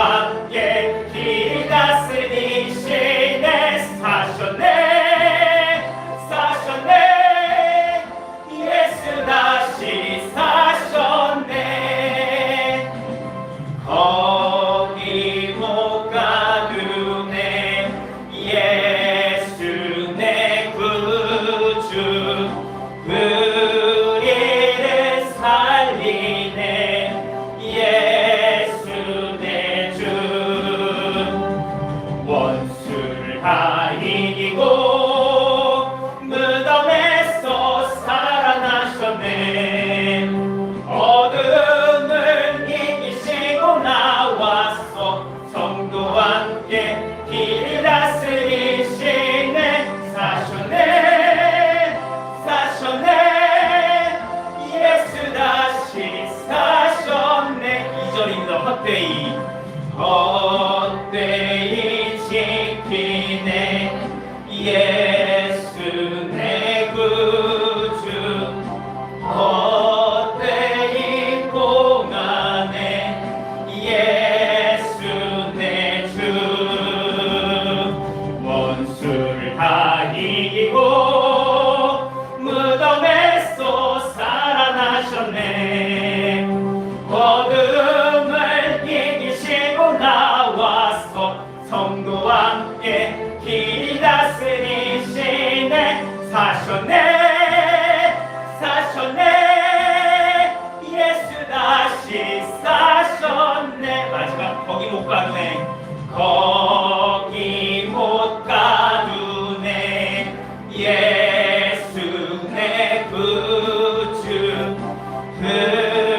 함께 길 다스리시네. 사셨네 사셨네 예수 다시 사셨네. 거기 못 가두네 예수 내 구주. 우리를 살리네 예수 내 주. 원수를 다 이기고 무덤에서 살아나셨네. 어둠을 이기시고 나왔어. 성도와 함께 길 다스리시네. 사셨네 사셨네 예수 다시 사셨네. 2절입니다. 헛되이 헛되이 지키네 예수 내 구주. 헛되이 공하네 예수 내 주. 원수를 다 이기고 무덤에서 살아나셨네. 어둠을 이기시고 나와서 성도와 함께 길 다스리시네. 사셨네 사셨네 예수 다시 사셨네. 마지막 거기 못 가두네. 거기 못 가두네 예수 내 구주.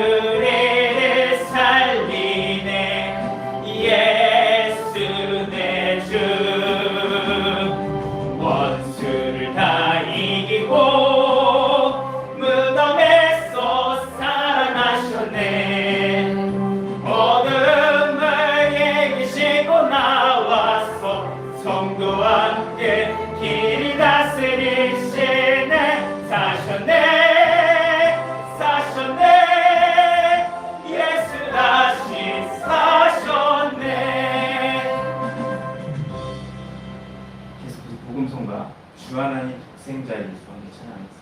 우리를 살리네 예수 내 주. 원수를 다 이기고 무덤에서 살아나셨네. 어둠을 이기시고 나와서 성도와 함께 길 다스리시네. 사셨네 사셨네 예수 다시 사셨네. 계속해서 복음성가 주 하나님 독생자 예수 함께 찬양하겠습니다.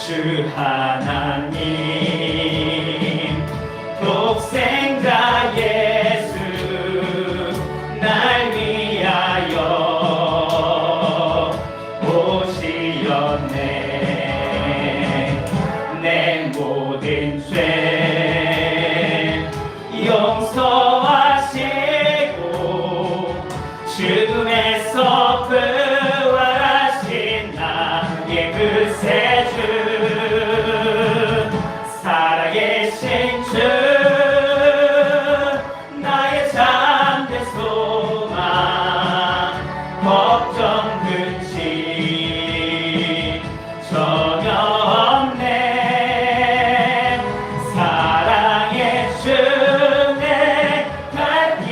주 하나님 독생자 예수 날 위하여 오시었네. 내 모든 죄 용서하시고 죽음에서 부활하신 나의 그새 주. 살아계신 주 나의 잠든 소망 걱정 근심 전혀 없네. 사랑의 주 내 갈 길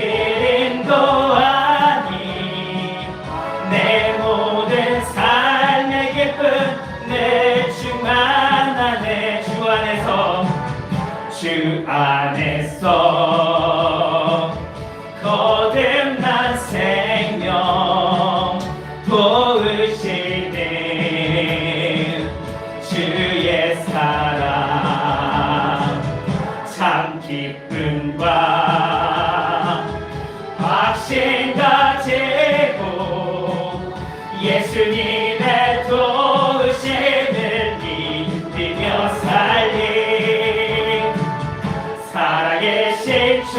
인도하니 내 모든 삶의 기쁨 내 충만하네. 주 안에서 거듭난 생명 보으시는 주의 사랑 참 기쁨과 확신 가지고 예수님의 도우심을 믿으며 살리. 살아계신 주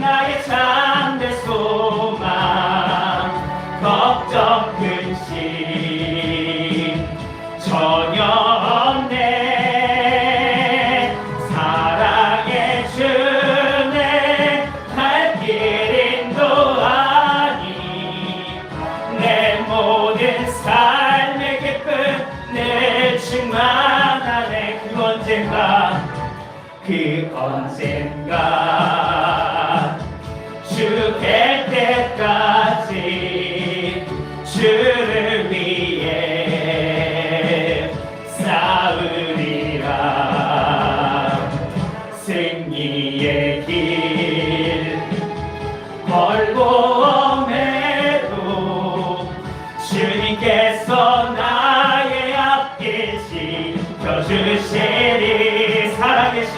나의 참된 소망 걱정 근심 전혀 없네. 사랑의 그 언젠가 주 될 때까지 주를 위해 싸우리라. 승리의 길 멀고 엄해도 주님께서 나의 앞길 지켜주시리. 살아계신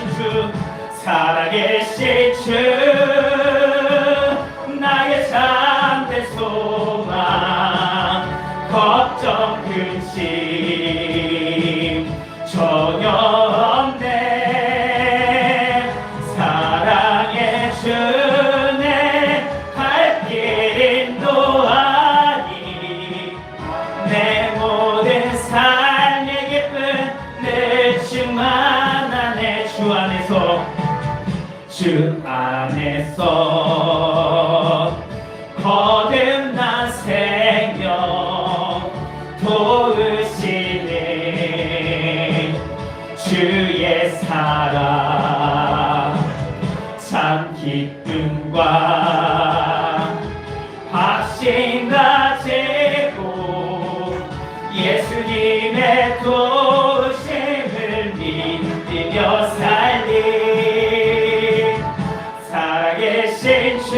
주 나의 참된 소망 걱정 근심 전혀 없네. 사랑의 주네 갈 길 인도하니 내 모든 삶의 기쁨 늘 충만하네. 주 안에서 거듭난 생명 도우시네. 주의 사랑 참 기쁨과 확신 가지고 예수님의 도우심을 믿으며 살리. 살아계신 주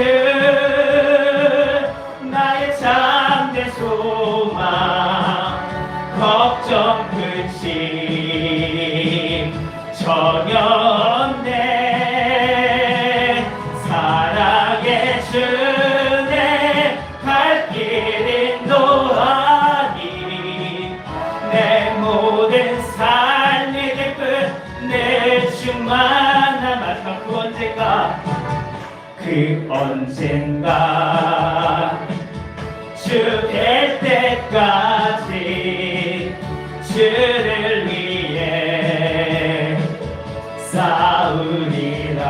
나의 참된 소망 걱정 근심 전혀 없네. 사랑의 주네 갈 길 인도하니 내 모든 삶의 기쁨 내 충만한 마지막 그 언젠가 주 될 때까지 주를 위해 싸우리라.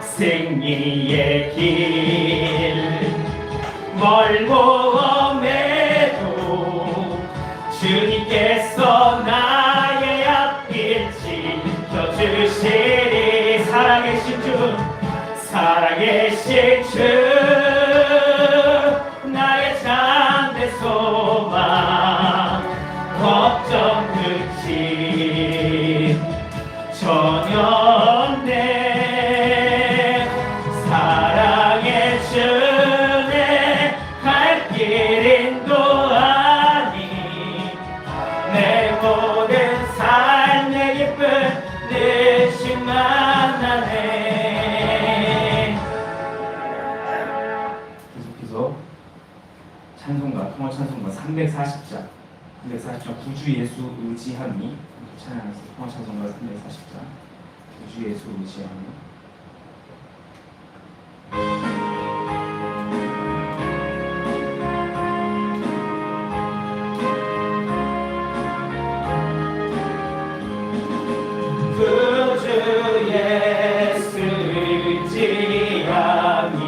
승리의 길 멀고 엄해도 주님께서 나의 앞길 지켜주시리. 살아계신 주 나의 참된 소망 걱정 근심 전혀 없네. 사랑의 주네 갈 길 인도하니 내 모든 삶의 기쁨 늘 충만하네. 계속해서 찬송가, 통화 찬송가 340장 구주 예수 의지함이 찬양하면서 통화 찬송가 340장 구주 예수 의지함이. 구주 예수 의지함이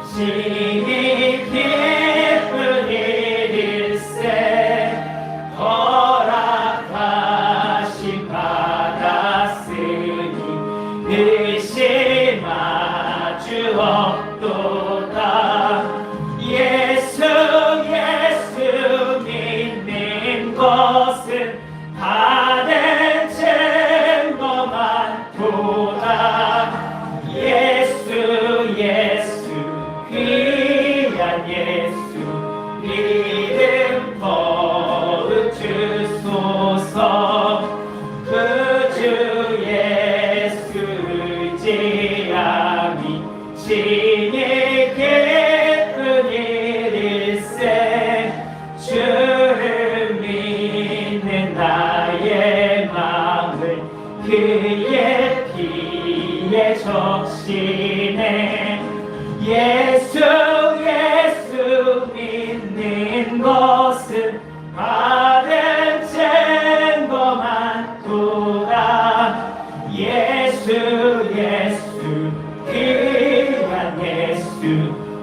심히 기쁜 일일세. 허락하심 받았으니 의심할 주 없도다. 예수 믿는 것은 받은 증거 많도다. 예수 귀한 예수 믿음 더욱 주소서. 구주 예수 의지함이 심히 기쁜 일일세. 주를 믿는 나의 마음을 그의 피에 적시네. 예수 믿는 것은 받은 증거 많도다. 예수 귀한 예수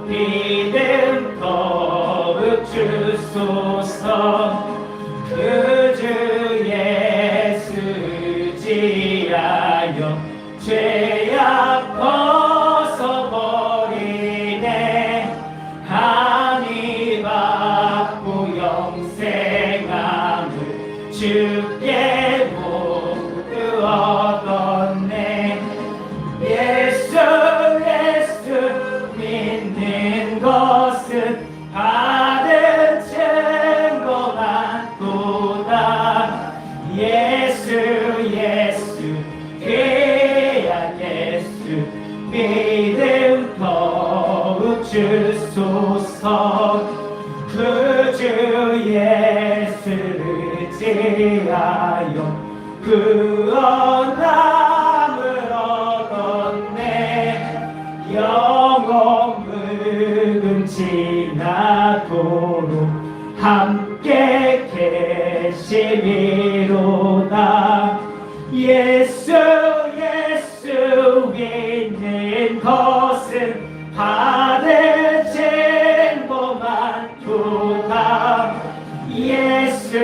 믿음 더욱 주소서. 구주 예수 의지하여 죄악 벗어버리네. 하니 받고 영생함을 주께 모두 얻었네. 예수 믿는 것은 받은 증거만 도다. 예수 귀한 예수 믿음 더욱 주소서. 그 주 예수를 지하여 구원함을 얻었네. 영원 묵은 지나도록 함께 계시리로다. 예수 믿는 것은 받은 증거만 도다. 예수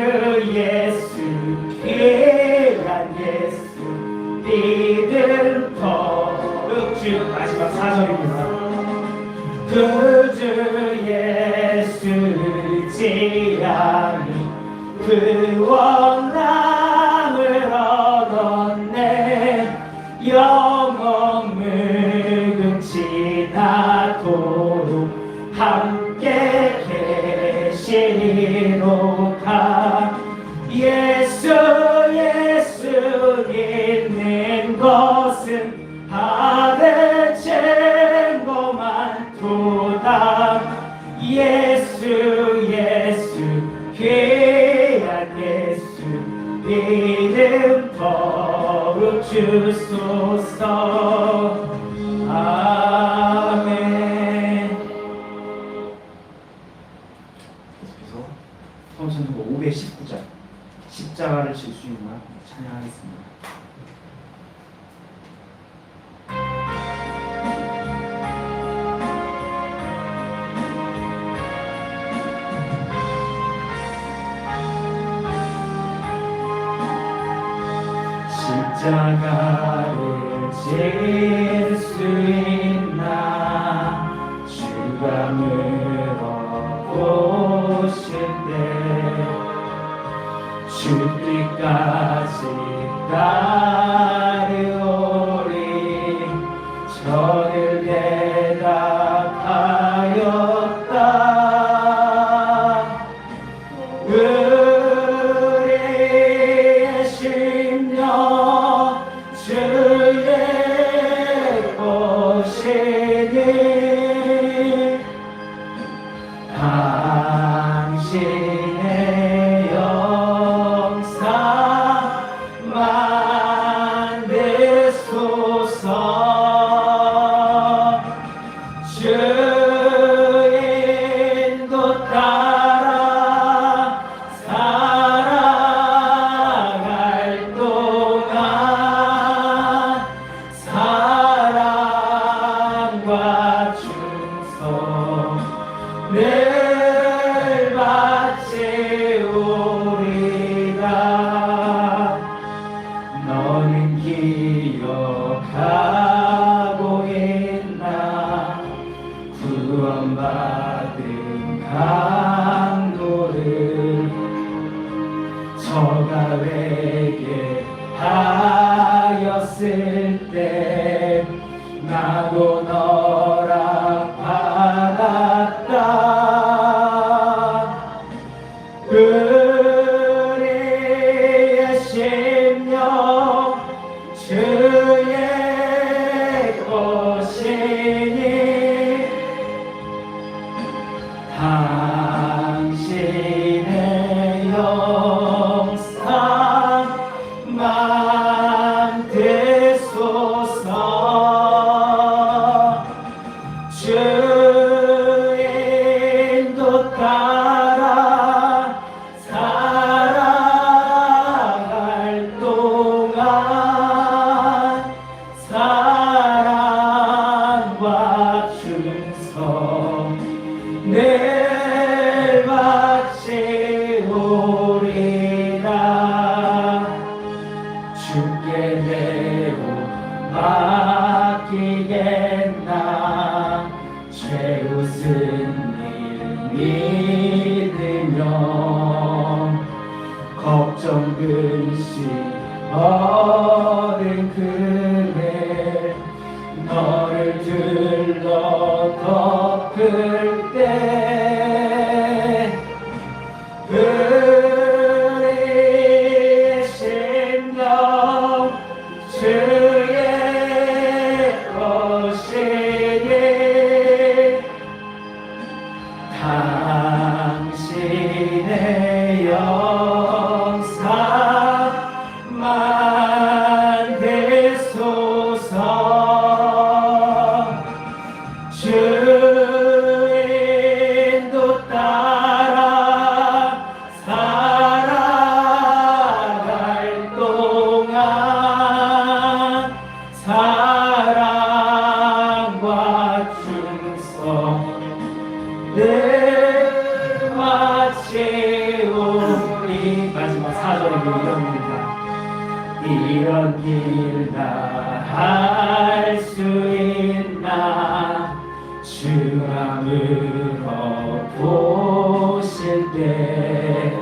귀한 예수 믿음 더욱 주. 마지막 4절입니다. 그 주 예수를 지향이 구원함을 얻었네. 영원 묵은 지나도록 함께 계시리로다. 예수 믿는 것은 받은 증거만 도다. 예수 귀한 예수 믿음 더욱 주소서. 아멘. 계속해서 성천도고 519장 십자가를 질 수 있나 찬양하겠습니다. 십자가를 질 수 있나 주가 물어보실 때 죽기까지 따르오리. 저를 대답하였다. 우리의 심령 주의 것이니 당신의 영상 만드소서. 주의 인도 따라 살아갈 동안 사랑과 충성 늘 바치오리다. 너는 기억하고 있나 구원받은 강도를. 저가 회개하였을 때 나도 너라 받았다. 우리의 심령 주의 것이니 당신의 영상 만드소서. 되소서. 주 인도 따라 살아갈 동안 사랑과 충성 늘 마치오리. 마지막 4절에 이런 일 다 할 수 있나. 주 안으로 보실 때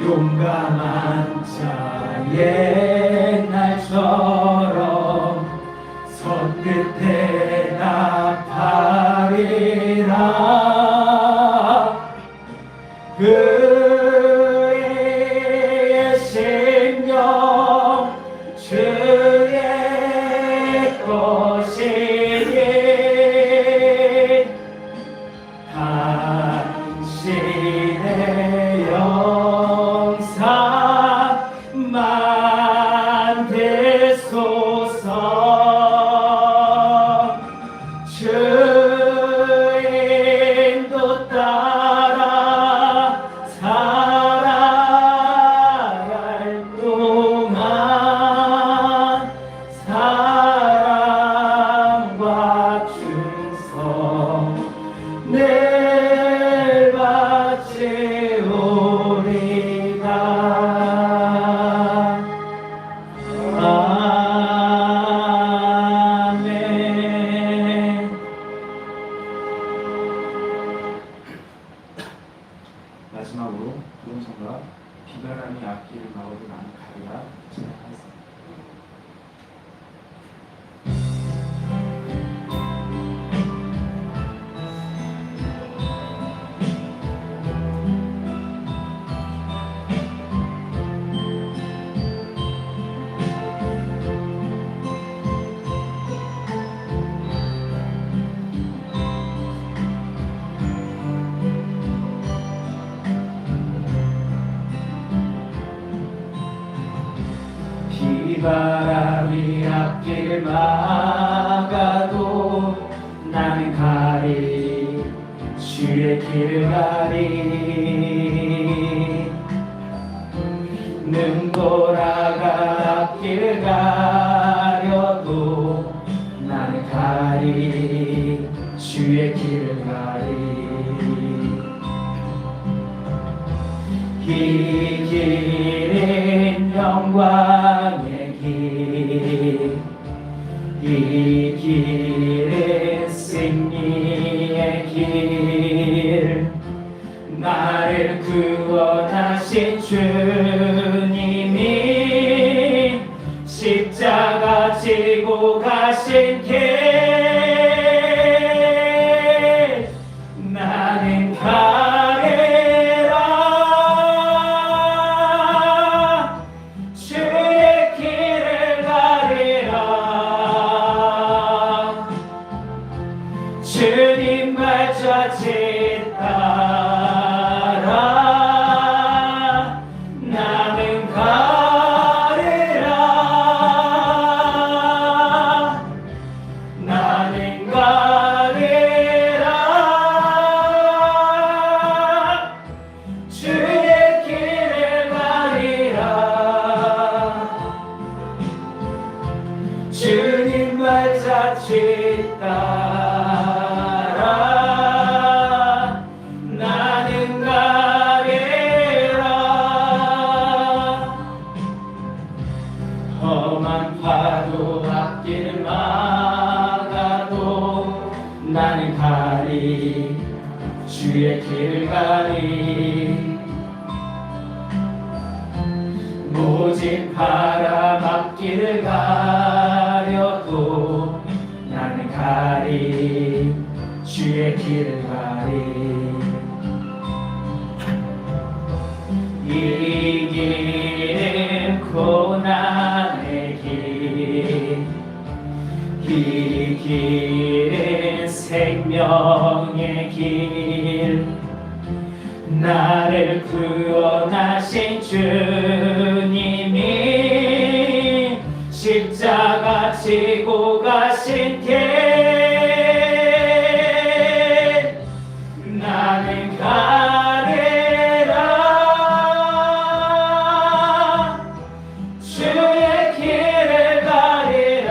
용감한 자의 날처럼 손끝에 답하리라. 그의 심령 주의 것이니 당신의 영상만 되소서. 주인도 따라 살아갈 동안 사랑과 충성 늘 바치오리다. 아멘. 마지막으로 부흥성가 비바람이 앞길을 막아도 나는 가리라 찬양하겠습니다. 비바람이 앞길 막아도 나는 가리. 주의 길을 가리. 능돌아가 앞길 가려도 나는 가리. 주의 길을 가리. 이 길은 영광의 길, 이 길은 승리의 길. 나를 구원하신 주님이 십자가 지고 가신 길. 나는 가리라. 주의 길을 가리라. 주님 발자취 따라 나는 가리라. 나는 가리라. 주의 길을 가리라. 주님 발자취 따라 나는 가리라. 험한 파도 앞길 막아도 나는 가리. 주의 길을 가리. 모진 바람 앞길을 가려도 나는 가리. 주의 길을 가리. 이 길은 고난의 길, 이 길은 생명의 길. 나를 구원하신 주님이 십자가 십자가 지고 가신 길 나는 가리라 주의 길을 가리라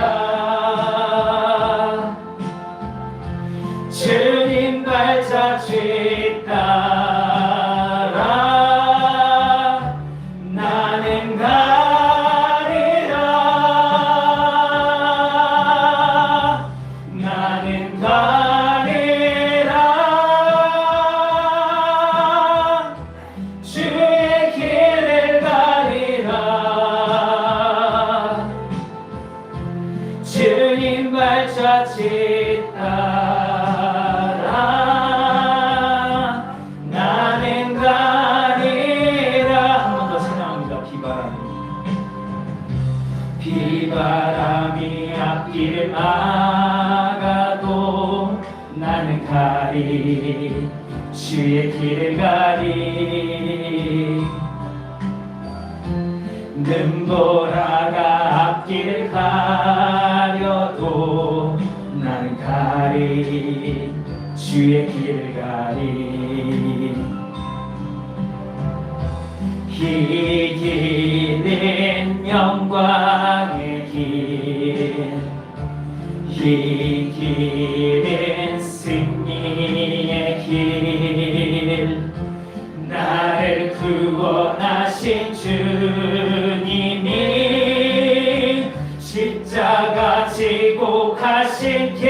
주님 발자취 따라 나는 가리라 나는 가리라 주의 길을 가리라 주님 발자취 따라 나는 가리라. 한 번 더 찬양합니다. 비바람이 앞길을 막아도 나는 가리 주의 길을 가리 눈보라가 앞길을 가려도 나는 가리 주의 길을 가리 이 길은 영광의 길 이 길은 승리의 길 나를 구원하신 주님이 십자가 지고 가신 길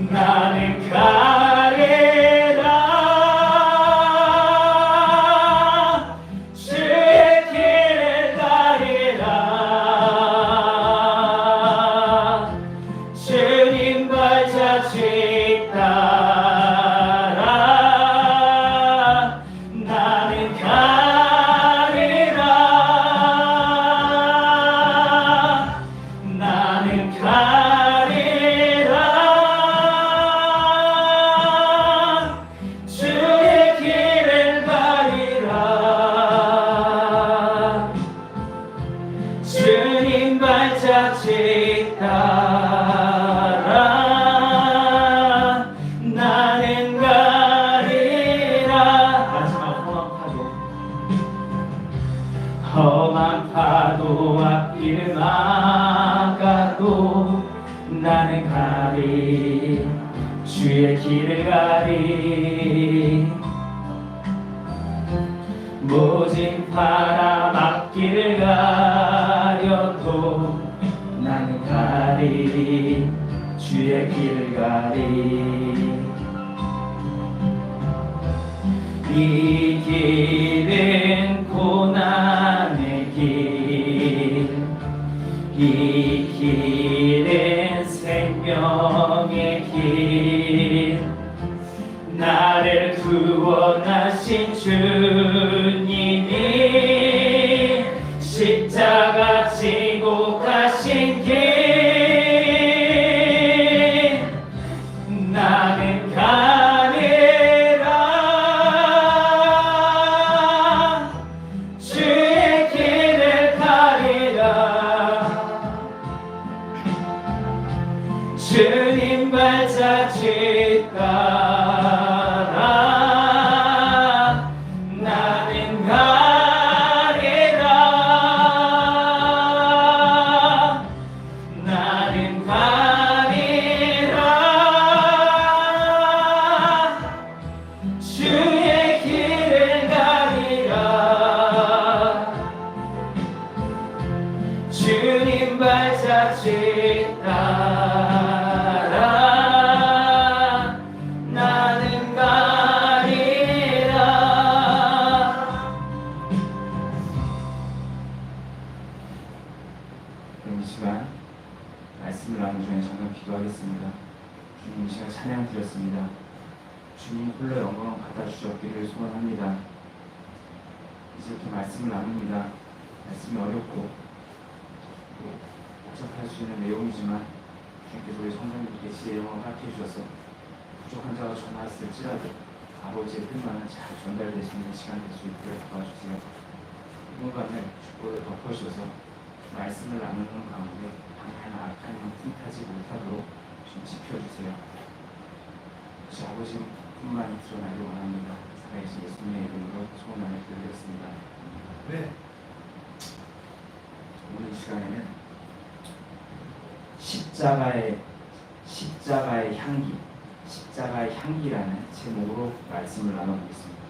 나는 가리라 주의 길을 가리라 주님 발자취 따라 나는 가리라 나는 가리라 주의 길을 가리라 주님 발자취 따라 나는 가리라. 마지막 험한 파도 앞길을 막아도 나는 가리 주의 길을 가리 모진 바람 앞길을 가려도 나는 가리 주의 길을 가리 이 길은 고난의 길 이 길은 생명의 길 나를 구원하신 주님이 십자가 지고 가신 길 나는 가리라 주의 길을 가리라 주님 발자취 따라 나는 가리라 나는 가리라 주의 길을 가리라 주님 발자취 따라 나는 가리라. 그럼 이 시간 말씀을 나누기 전에 잠깐 기도하겠습니다. 주님, 이 시간 찬양 드렸습니다. 주님 홀로 영광을 받아주셨기를 소원합니다. 이제 이렇게 말씀을 나눕니다. 말씀이 어렵고 복잡할 수 있는 내용이지만 주님께서 우리 성령님께 지혜의 영광을 허락해 주셔서 부족한 자가 전하였을지라도 아버지의 뜻만은 잘 전달되시는 시간 될 수 있도록 도와주세요. 공간을 축복을 덮어주셔서 말씀을 나누는 가운데 방해나 악한 영 틈타지 못하도록 좀 지켜주세요. 혹시 아버지뿐만이 드러나길 원합니다. 살아계신 예수님의 이름으로 소원을 드리겠습니다. 네. 오늘 이 시간에는 십자가의 향기라는 제목으로 말씀을 나눠보겠습니다.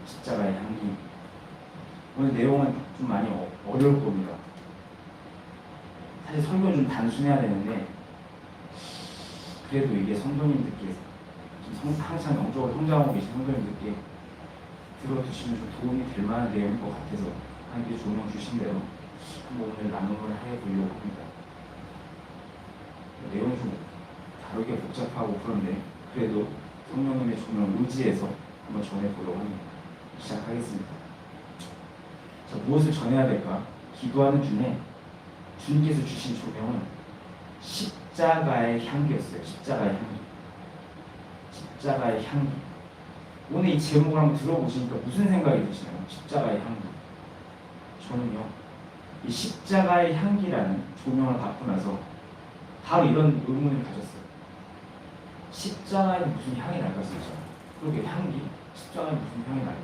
십자가의 향기. 오늘 내용은 좀 많이 어려울 겁니다. 사실 설교는 좀 단순해야 되는데 그래도 이게 성도님들께 항상 영적으로 성장하고 계신 성도님들께 들어두시면 좀 도움이 될 만한 내용인 것 같아서 하나님께 조명 주신 대로 한번 오늘 나눔을 해보려고 합니다. 내용이 좀 다르게 복잡하고 그런데 그래도 성령님의 조명을 의지해서 한번 전해보려고 합니다. 시작하겠습니다. 자, 무엇을 전해야 될까? 기도하는 중에 주님께서 주신 조명은 십자가의 향기였어요. 십자가의 향기. 오늘 이 제목을 한번 들어보시니까 무슨 생각이 드시나요? 십자가의 향기. 저는요, 이 십자가의 향기라는 조명을 받고 나서 바로 이런 의문을 가졌어요. 십자가에 무슨 향이 날까 진짜? 그렇게 향기? 십자가에 무슨 향이 날까?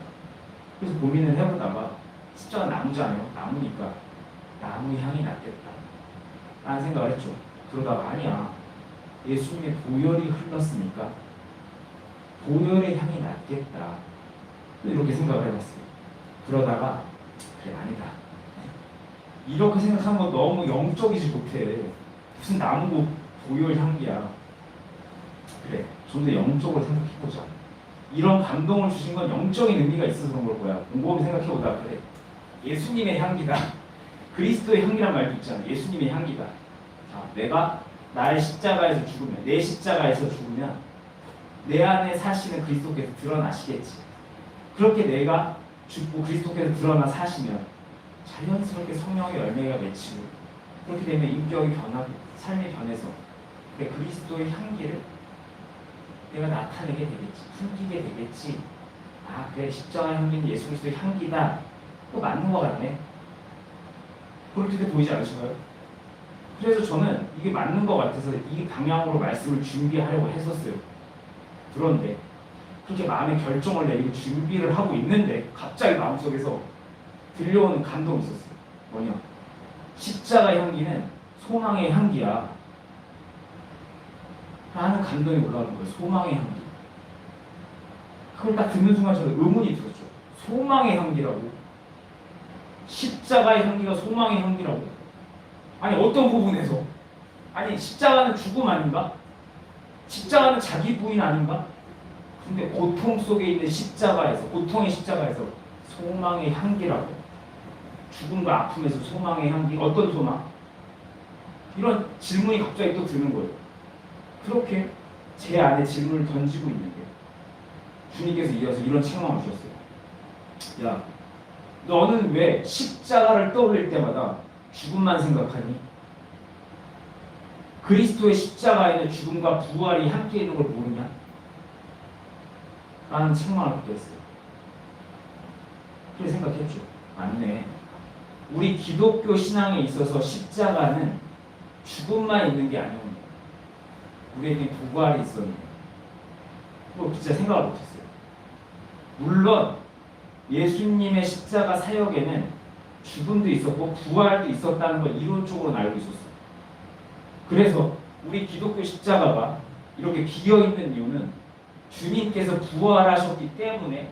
그래서 고민을 해보다가 십자가 나무잖아요. 나무니까 나무 향이 낫겠다 라는 생각을 했죠. 그러다가 아니야, 예수님의 보혈이 흘렀으니까 보혈의 향이 낫겠다 이렇게 생각을 해봤어요. 그러다가 그래, 아니다, 이렇게 생각하는 건 너무 영적이지 못해. 무슨 나무고 보혈 향기야. 그래, 좀 더 영적으로 생각해보자. 이런 감동을 주신 건 영적인 의미가 있어서 그런 걸 거야. 곰곰이 생각해보다 그래, 예수님의 향기다. 그리스도의 향기란 말도 있잖아. 예수님의 향기다. 자, 내가 나의 십자가에서 죽으면, 내 십자가에서 죽으면 내 안에 사시는 그리스도께서 드러나시겠지. 그렇게 내가 죽고 그리스도께서 드러나 사시면 자연스럽게 성령의 열매가 맺히고, 그렇게 되면 인격이 변하고 삶이 변해서 그래, 그리스도의 향기를 내가 나타내게 되겠지, 풍기게 되겠지. 아 그래, 십자가 향기는 예수 그리스도의 향기다. 또 맞는 것 같네. 그렇게 보이지 않으신가요? 그래서 저는 이게 맞는 것 같아서 이 방향으로 말씀을 준비하려고 했었어요. 그런데 그렇게 마음의 결정을 내리고 준비를 하고 있는데 갑자기 마음속에서 들려오는 감동이 있었어요. 뭐냐? 십자가의 향기는 소망의 향기야 라는 감동이 올라오는 거예요. 소망의 향기. 그걸 딱 듣는 순간 저는 의문이 들었죠. 소망의 향기라고? 십자가의 향기가 소망의 향기라고? 아니 어떤 부분에서? 아니 십자가는 죽음 아닌가? 십자가는 자기 부인 아닌가? 근데 고통 속에 있는 십자가에서, 고통의 십자가에서 소망의 향기라고? 죽음과 아픔에서 소망의 향기? 어떤 소망? 이런 질문이 갑자기 또 드는 거예요. 그렇게 제 안에 질문을 던지고 있는데 주님께서 이어서 이런 책망을 주셨어요. 야, 너는 왜 십자가를 떠올릴 때마다 죽음만 생각하니? 그리스도의 십자가에는 죽음과 부활이 함께 있는 걸 모르냐? 라는 책망을 받게 했어요. 그렇게 생각했죠. 맞네. 우리 기독교 신앙에 있어서 십자가는 죽음만 있는 게 아니옵니다. 우리에게 부활이 있었는데 그거 진짜 생각을 못했어요. 물론 예수님의 십자가 사역에는 죽음도 있었고 부활도 있었다는 걸 이론적으로는 알고 있었어요. 그래서 우리 기독교 십자가가 이렇게 비어있는 이유는 주님께서 부활하셨기 때문에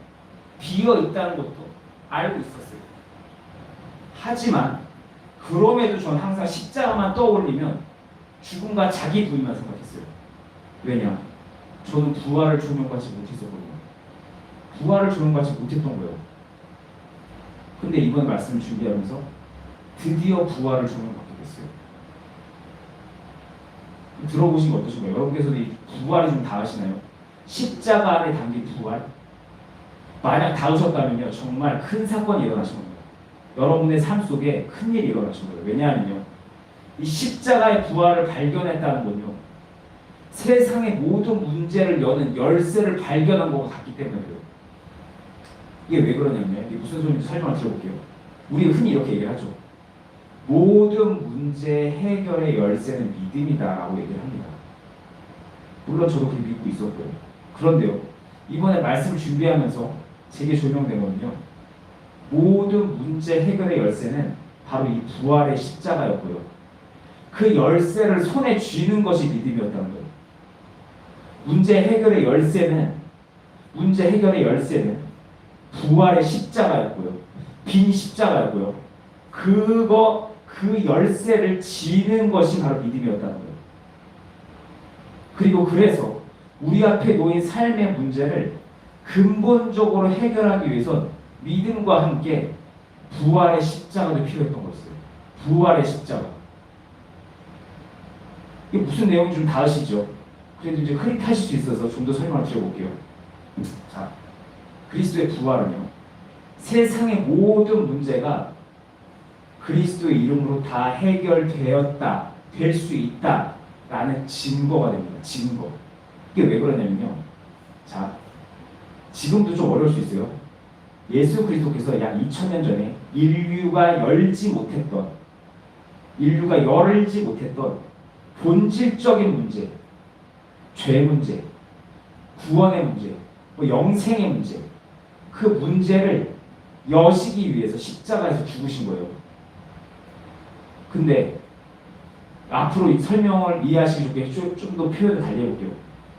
비어있다는 것도 알고 있었어요. 하지만 그럼에도 저는 항상 십자가만 떠올리면 죽음과 자기 부인만 생각했어요. 왜냐? 저는 부활을 조명받지 못했었거든요. 부활을 조명받지 못했던 거예요. 근데 이번 말씀을 준비하면서 드디어 부활을 조명받게 됐어요. 들어보신 거 어떠신가요? 여러분께서도 이 부활이 좀 닿으시나요? 십자가 안에 담긴 부활? 만약 닿으셨다면요, 정말 큰 사건이 일어나신 겁니다. 여러분의 삶 속에 큰 일이 일어나신 거예요. 왜냐하면요, 이 십자가의 부활을 발견했다는 건요, 세상의 모든 문제를 여는 열쇠를 발견한 것 같기 때문에 그래요. 이게 왜 그러냐면요, 이게 무슨 소리인지 설명을 드려볼게요. 우리 흔히 이렇게 얘기를 하죠. 모든 문제 해결의 열쇠는 믿음이다라고 얘기를 합니다. 물론 저도 그렇게 믿고 있었고요. 그런데요, 이번에 말씀을 준비하면서 제게 조명된 거는요, 모든 문제 해결의 열쇠는 바로 이 부활의 십자가였고요. 그 열쇠를 손에 쥐는 것이 믿음이었다는 거예요. 문제 해결의 열쇠는 부활의 십자가였고요. 빈 십자가였고요. 그 열쇠를 쥐는 것이 바로 믿음이었다는 거예요. 그리고 그래서 우리 앞에 놓인 삶의 문제를 근본적으로 해결하기 위해선 믿음과 함께 부활의 십자가도 필요했던 거였어요. 부활의 십자가. 이게 무슨 내용인지 좀 다 아시죠? 그래도 이제 흐릿하실 수 있어서 좀 더 설명을 드려볼게요. 자, 그리스도의 부활은요, 세상의 모든 문제가 그리스도의 이름으로 다 해결되었다, 될 수 있다 라는 증거가 됩니다. 증거. 이게 왜 그러냐면요, 자, 지금도 좀 어려울 수 있어요. 예수 그리스도께서 약 2000년 전에 인류가 열지 못했던 본질적인 문제, 죄 문제, 구원의 문제, 영생의 문제, 그 문제를 여시기 위해서 십자가에서 죽으신 거예요. 근데 앞으로 이 설명을 이해하시기 좋게 좀 더 표현을 달리해볼게요.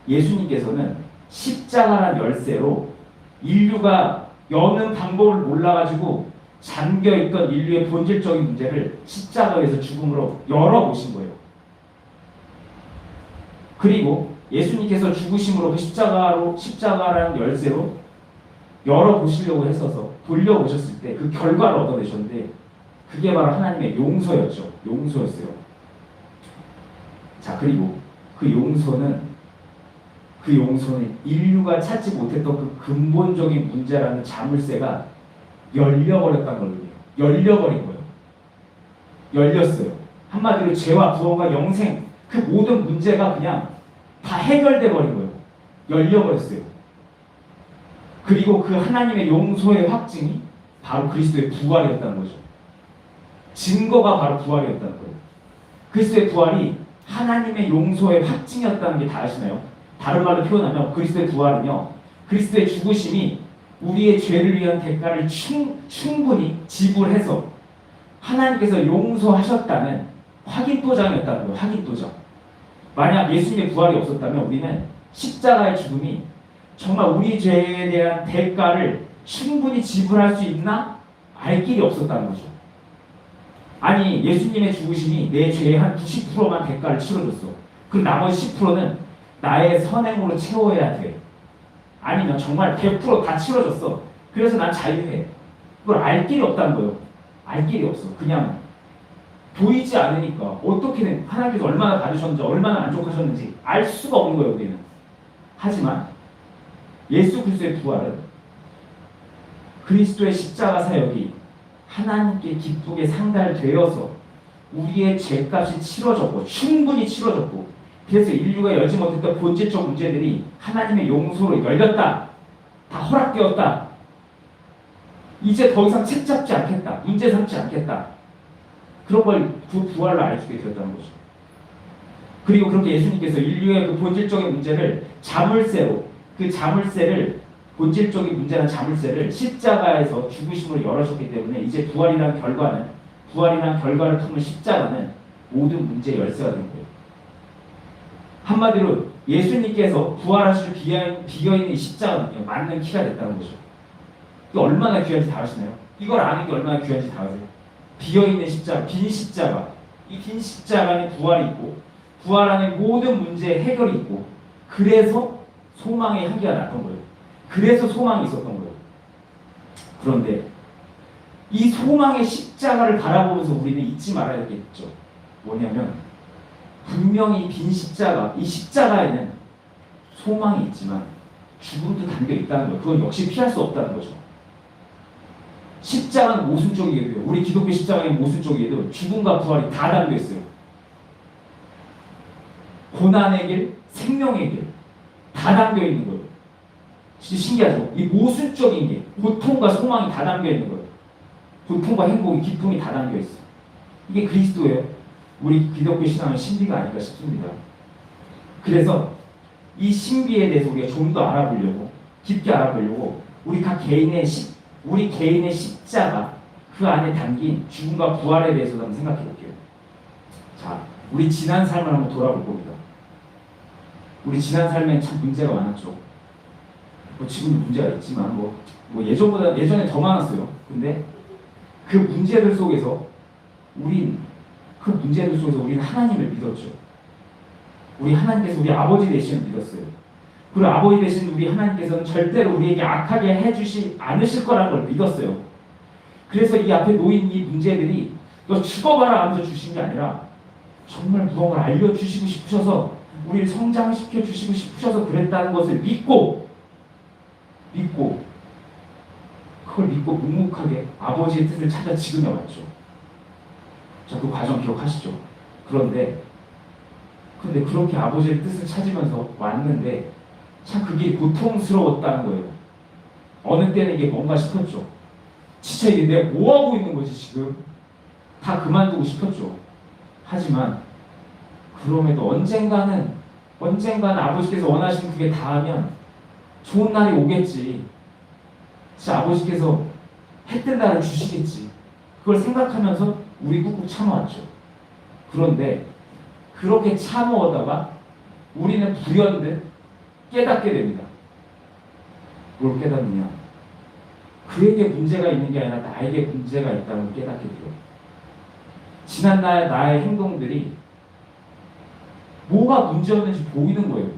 예수님께서는 십자가란 열쇠로 인류가 여는 방법을 몰라가지고 잠겨있던 인류의 본질적인 문제를 십자가에서 죽음으로 열어보신 거예요. 그리고 예수님께서 죽으심으로 그 십자가라는 열쇠로 열어보시려고 했어서 돌려보셨을 때 그 결과를 얻어내셨는데, 그게 바로 하나님의 용서였죠. 용서였어요. 자, 그리고 그 용서는 인류가 찾지 못했던 그 근본적인 문제라는 자물쇠가 열려버렸다는 거거든요. 열려버린 거예요. 열렸어요. 한마디로 죄와 구원과 영생, 그 모든 문제가 그냥 다 해결돼 버린 거예요. 열려버렸어요. 그리고 그 하나님의 용서의 확증이 바로 그리스도의 부활이었다는 거죠. 증거가 바로 부활이었다는 거예요. 그리스도의 부활이 하나님의 용서의 확증이었다는 게 다 아시나요? 다른 말로 표현하면 그리스도의 부활은요, 그리스도의 죽으심이 우리의 죄를 위한 대가를 충분히 지불해서 하나님께서 용서하셨다는 확인도장이었다는 거예요. 확인도장. 만약 예수님의 부활이 없었다면 우리는 십자가의 죽음이 정말 우리 죄에 대한 대가를 충분히 지불할 수 있나? 알 길이 없었다는 거죠. 아니, 예수님의 죽으심이 내 죄의 한 90%만 대가를 치러줬어. 그럼 나머지 10%는 나의 선행으로 채워야 돼. 아니면 정말 100% 다 치러줬어. 그래서 난 자유해. 그걸 알 길이 없다는 거예요. 알 길이 없어. 그냥 보이지 않으니까 어떻게든 하나님께서 얼마나 받으셨는지, 얼마나 만족하셨는지 알 수가 없는 거예요, 우리는. 하지만 예수 그리스도의 부활은 그리스도의 십자가 사역이 하나님께 기쁘게 상달되어서 우리의 죄값이 치러졌고, 충분히 치러졌고, 그래서 인류가 열지 못했던 본질적 문제들이 하나님의 용서로 열렸다. 다 허락되었다. 이제 더 이상 책 잡지 않겠다. 문제 삼지 않겠다. 그런 걸 그 부활로 알게 되었다는 거죠. 그리고 그렇게 예수님께서 인류의 그 본질적인 문제를 본질적인 문제는 자물쇠를 십자가에서 죽으심으로 열어줬기 때문에 이제 부활이라는 결과를 품은 십자가는 모든 문제의 열쇠가 된 거예요. 한마디로 예수님께서 부활하실 비어있는 이 십자가는요, 맞는 키가 됐다는 거죠. 이게 얼마나 귀한지 다 아시나요? 이걸 아는 게 얼마나 귀한지 다 아세요? 비어있는 십자가, 빈 십자가. 이 빈 십자가는 부활이 있고, 부활 안에 모든 문제의 해결이 있고, 그래서 소망의 향기가 났던 거예요. 그래서 소망이 있었던 거예요. 그런데 이 소망의 십자가를 바라보면서 우리는 잊지 말아야겠죠. 뭐냐면 분명히 빈 십자가, 이 십자가에는 소망이 있지만 죽음도 담겨 있다는 거예요. 그건 역시 피할 수 없다는 거죠. 십자가는 모순적이게도요, 우리 기독교 십자가의 모순적이게도 죽음과 부활이 다 담겨 있어요. 고난의 길, 생명의 길, 다 담겨 있는 거예요. 진짜 신기하죠? 이 모순적인 게, 고통과 소망이 다 담겨 있는 거예요. 고통과 행복이 기쁨이 다 담겨 있어. 이게 그리스도예요. 우리 기독교 신앙의 신비가 아닐까 싶습니다. 그래서 이 신비에 대해서 우리가 좀 더 알아보려고, 깊게 알아보려고 우리 개인의 십자가 그 안에 담긴 죽음과 부활에 대해서 한번 생각해 볼게요. 자, 우리 지난 삶을 한번 돌아볼 겁니다. 우리 지난 삶엔 참 문제가 많았죠. 뭐 지금도 문제가 있지만 예전에 더 많았어요. 근데 그 문제들 속에서 우리는 하나님을 믿었죠. 우리 하나님께서 우리 아버지 되시는 믿었어요. 그리고 아버지 되신 우리 하나님께서는 절대로 우리에게 악하게 해주지 않으실 거라는 걸 믿었어요. 그래서 이 앞에 놓인 이 문제들이 너 죽어봐라 하면서 주신 게 아니라 정말 무언가를 알려주시고 싶으셔서 우리를 성장시켜 주시고 싶으셔서 그랬다는 것을 믿고 그걸 믿고 묵묵하게 아버지의 뜻을 찾아 지금에 왔죠. 자, 그 과정 기억하시죠? 그런데 그렇게 아버지의 뜻을 찾으면서 왔는데 참 그게 고통스러웠다는 거예요. 어느 때는 이게 뭔가 싶었죠. 진짜 이게 내가 뭐하고 있는 거지 지금? 다 그만두고 싶었죠. 하지만 그럼에도 언젠가는 아버지께서 원하시는 그게 닿으면 좋은 날이 오겠지. 진짜 아버지께서 해 뜬 날을 주시겠지. 그걸 생각하면서 우리 꾹꾹 참아왔죠. 그런데 그렇게 참아오다가 우리는 불현듯 깨닫게 됩니다. 뭘 깨닫느냐? 그에게 문제가 있는 게 아니라 나에게 문제가 있다는 걸 깨닫게 돼요. 지난 나의 행동들이 뭐가 문제였는지 보이는 거예요.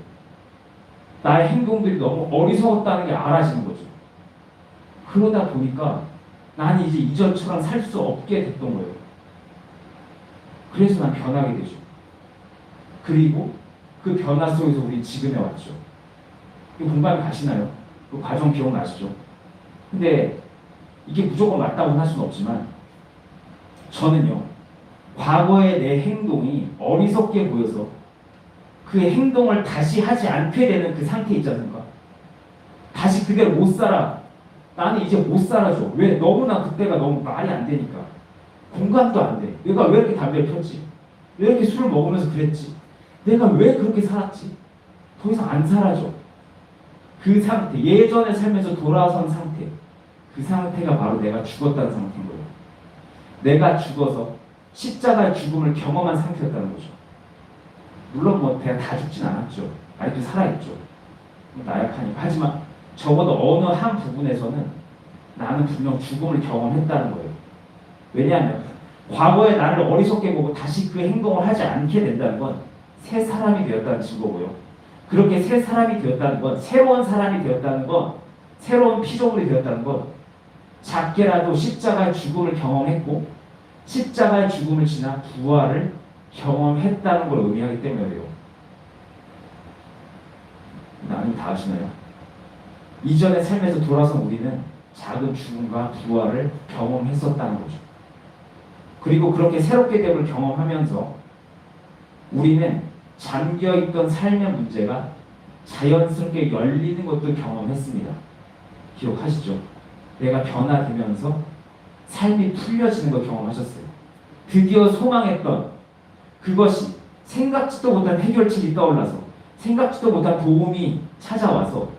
나의 행동들이 너무 어리석었다는 게 알아지는 거죠. 그러다 보니까 나는 이제 이전처럼 살 수 없게 됐던 거예요. 그래서 난 변하게 되죠. 그리고 그 변화 속에서 우리 지금에 왔죠. 이 공감이 가시나요? 그 과정 기억나시죠? 근데 이게 무조건 맞다고 할 수는 없지만 저는요, 과거의 내 행동이 어리석게 보여서 그 행동을 다시 하지 않게 되는 그 상태 있지 않습니까? 다시 그대로 못 살아. 나는 이제 못 살아줘. 왜? 너무나 그때가 너무 말이 안 되니까. 공감도 안 돼. 내가 왜 이렇게 담배를 폈지? 왜 이렇게 술을 먹으면서 그랬지? 내가 왜 그렇게 살았지? 더 이상 안 살아줘. 그 상태, 예전에 살면서 돌아선 상태, 그 상태가 바로 내가 죽었다는 상태인 거예요. 내가 죽어서 십자가의 죽음을 경험한 상태였다는 거죠. 물론 내가 다 죽진 않았죠. 아직도 살아있죠. 나약하니까. 하지만 적어도 어느 한 부분에서는 나는 분명 죽음을 경험했다는 거예요. 왜냐하면 과거의 나를 어리석게 보고 다시 그 행동을 하지 않게 된다는 건 새 사람이 되었다는 증거고요. 그렇게 새 사람이 되었다는 건, 새로운 사람이 되었다는 건, 새로운 피조물이 되었다는 건 작게라도 십자가의 죽음을 경험했고 십자가의 죽음을 지나 부활을 경험했다는 걸 의미하기 때문이에요. 나는 다 아시나요? 이전의 삶에서 돌아선 우리는 작은 죽음과 부활을 경험했었다는 거죠. 그리고 그렇게 새롭게 됨을 경험하면서 우리는 잠겨있던 삶의 문제가 자연스럽게 열리는 것도 경험했습니다. 기억하시죠? 내가 변화되면서 삶이 풀려지는 걸 경험하셨어요. 드디어 소망했던 그것이 생각지도 못한 해결책이 떠올라서 생각지도 못한 도움이 찾아와서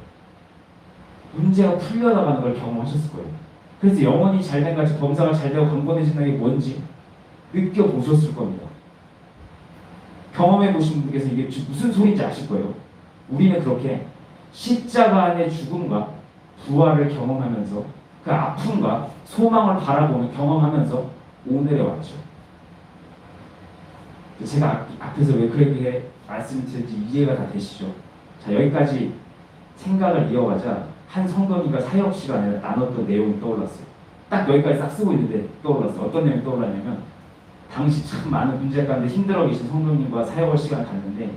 문제가 풀려나가는 걸 경험하셨을 거예요. 그래서 영혼이 잘된 같이 범사가 잘되고 강건해진다는 게 뭔지 느껴보셨을 겁니다. 경험해 보신 분께서 이게 무슨 소리인지 아실 거예요. 우리는 그렇게 십자가 안의 죽음과 부활을 경험하면서 그 아픔과 소망을 바라보는 경험하면서 오늘에 왔죠. 제가 앞에서 왜 그렇게 말씀을 드렸는지 이해가 다 되시죠? 자, 여기까지 생각을 이어가자 한 성도님과 사역 시간에 나눴던 내용이 떠올랐어요. 딱 여기까지 싹 쓰고 있는데 떠올랐어요. 어떤 내용이 떠올랐냐면 당시 참 많은 문제 가운데 힘들어 계신 성도님과 사역할 시간을 갖는데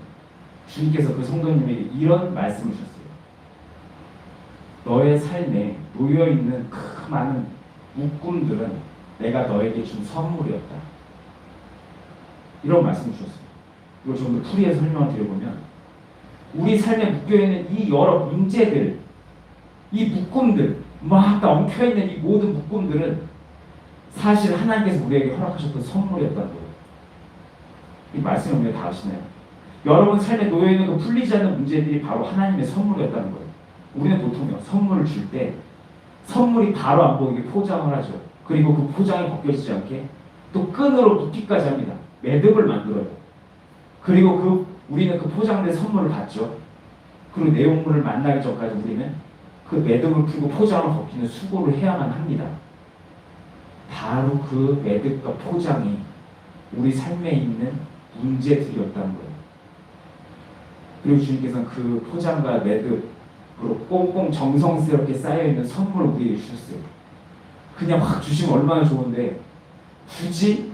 주님께서 그 성도님에게 이런 말씀을 주셨어요. 너의 삶에 놓여있는 그 많은 묶음들은 내가 너에게 준 선물이었다. 이런 말씀을 주셨어요. 이걸 좀 더 풀이해서 설명을 드려보면 우리 삶에 묶여있는 이 여러 문제들, 이 묶음들, 막 다 엉켜있는 이 모든 묶음들은 사실 하나님께서 우리에게 허락하셨던 선물이었다는 거예요. 이 말씀을 우리가 다 아시나요? 여러분 삶에 놓여있는 그 풀리지 않는 문제들이 바로 하나님의 선물이었다는 거예요. 우리는 보통요, 선물을 줄 때 선물이 바로 안 보이게 포장을 하죠. 그리고 그 포장이 벗겨지지 않게 또 끈으로 묶기까지 합니다. 매듭을 만들어요. 그리고 우리는 그 포장된 선물을 받죠. 그리고 내용물을 만나기 전까지 우리는 그 매듭을 풀고 포장을 벗기는 수고를 해야만 합니다. 바로 그 매듭과 포장이 우리 삶에 있는 문제들이었다는 거예요. 그리고 주님께서는 그 포장과 매듭으로 꽁꽁 정성스럽게 쌓여있는 선물을 우리에게 주셨어요. 그냥 확 주시면 얼마나 좋은데 굳이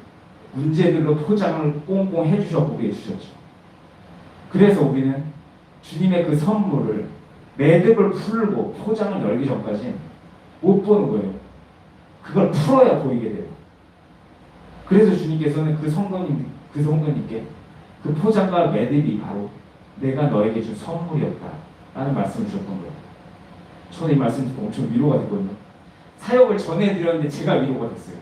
문제들로 포장을 꽁꽁 해주셔서 우리에게 주셨죠. 그래서 우리는 주님의 그 선물을 매듭을 풀고 포장을 열기 전까지 못 보는 거예요. 그걸 풀어야 보이게 돼요. 그래서 주님께서는 그 성도님께 그 포장과 매듭이 바로 내가 너에게 준 선물이었다 라는 말씀을 주셨던 거예요. 저는 이 말씀 듣고 엄청 위로가 됐거든요. 사역을 전해드렸는데 제가 위로가 됐어요.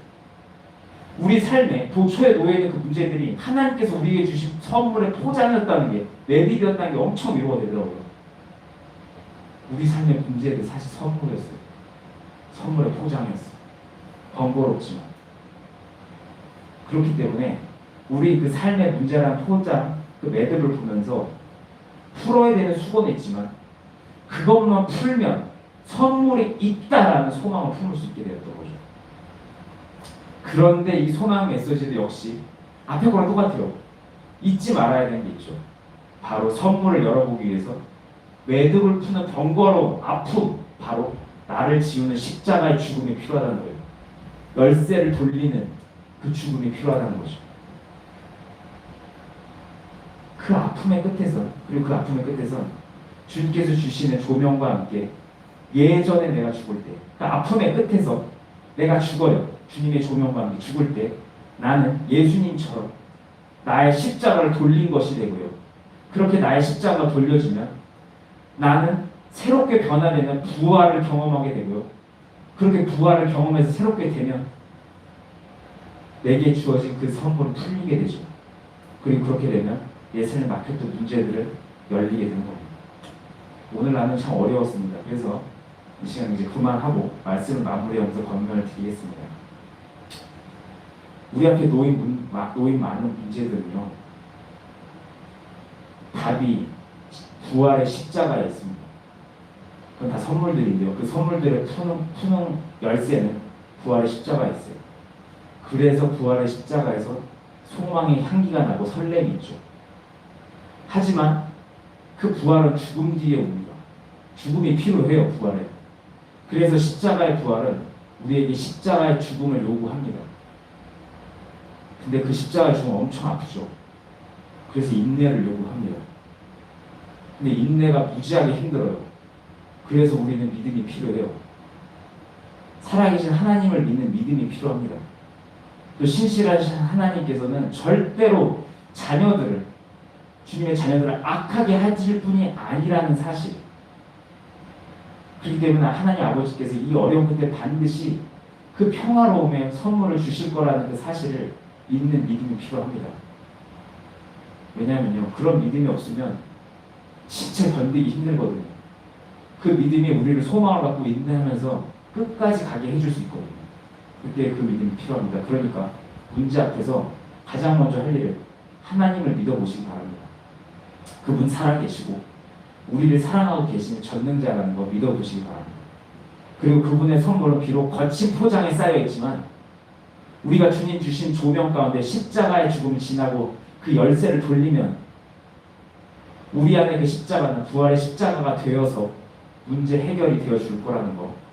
우리 삶에 도처에 놓여있는 그 문제들이 하나님께서 우리에게 주신 선물의 포장이었다는 게, 매듭이었다는 게 엄청 위로가 되더라고요. 우리 삶의 문제들 사실 선물이었어요. 선물의 포장이었어요. 번거롭지만. 그렇기 때문에 우리 그 삶의 문제라는 포장, 그 매듭을 보면서 풀어야 되는 수고는 있지만 그것만 풀면 선물이 있다라는 소망을 품을 수 있게 되었던 거죠. 그런데 이 소망 메시지도 역시 앞에 거랑 똑같아요. 잊지 말아야 되는 게 있죠. 바로 선물을 열어보기 위해서 매듭을 푸는 번거로움, 아픔, 바로 나를 지우는 십자가의 죽음이 필요하다는 거예요. 열쇠를 돌리는 그 죽음이 필요하다는 거죠. 그 아픔의 끝에선, 그리고 그 아픔의 끝에선 주님께서 주시는 조명과 함께 예전에 내가 죽을 때, 그 아픔의 끝에서 내가 죽어요. 주님의 조명과 함께 죽을 때 나는 예수님처럼 나의 십자가를 돌린 것이 되고요. 그렇게 나의 십자가가 돌려지면 나는 새롭게 변화되는 부활을 경험하게 되고요. 그렇게 부활을 경험해서 새롭게 되면 내게 주어진 그 선물은 풀리게 되죠. 그리고 그렇게 되면 내 삶에 막혔던 문제들을 열리게 되는 겁니다. 오늘 나는 참 어려웠습니다. 그래서 이 시간 이제 그만하고 말씀을 마무리하면서 권면을 드리겠습니다. 우리 앞에 놓인 많은 문제들은요, 답이 부활의 십자가에 있습니다. 그건 다 선물들인데요. 그 선물들을 푸는 열쇠는 부활의 십자가에 있어요. 그래서 부활의 십자가에서 소망의 향기가 나고 설렘이 있죠. 하지만 그 부활은 죽음 뒤에 옵니다. 죽음이 필요해요, 부활에. 그래서 십자가의 부활은 우리에게 십자가의 죽음을 요구합니다. 근데 그 십자가의 죽음은 엄청 아프죠. 그래서 인내를 요구합니다. 근데 인내가 무지하게 힘들어요. 그래서 우리는 믿음이 필요해요. 살아계신 하나님을 믿는 믿음이 필요합니다. 또 신실하신 하나님께서는 절대로 주님의 자녀들을 악하게 하실 분이 아니라는 사실. 그렇기 때문에 하나님 아버지께서 이 어려운 끝에 반드시 그 평화로움의 선물을 주실 거라는 그 사실을 믿는 믿음이 필요합니다. 왜냐하면요, 그런 믿음이 없으면 진짜 견디기 힘들거든요. 그 믿음이 우리를 소망을 갖고 인내하면서 끝까지 가게 해줄 수 있거든요. 그때 그 믿음이 필요합니다. 그러니까 문제 앞에서 가장 먼저 할 일은 하나님을 믿어보시기 바랍니다. 그분 살아계시고 우리를 사랑하고 계시는 전능자라는 거 믿어보시기 바랍니다. 그리고 그분의 선물은 비록 거친 포장에 쌓여있지만 우리가 주님 주신 조명 가운데 십자가의 죽음을 지나고 그 열쇠를 돌리면 우리 안에 그 십자가는 부활의 십자가가 되어서 문제 해결이 되어줄 거라는 거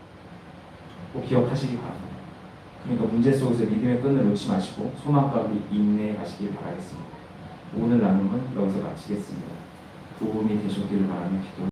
꼭 기억하시기 바랍니다. 그러니까 문제 속에서 믿음의 끈을 놓지 마시고 소망과 인내하시길 바라겠습니다. 오늘 나눔은 여기서 마치겠습니다. 도움이 되셨기를 바라며 기도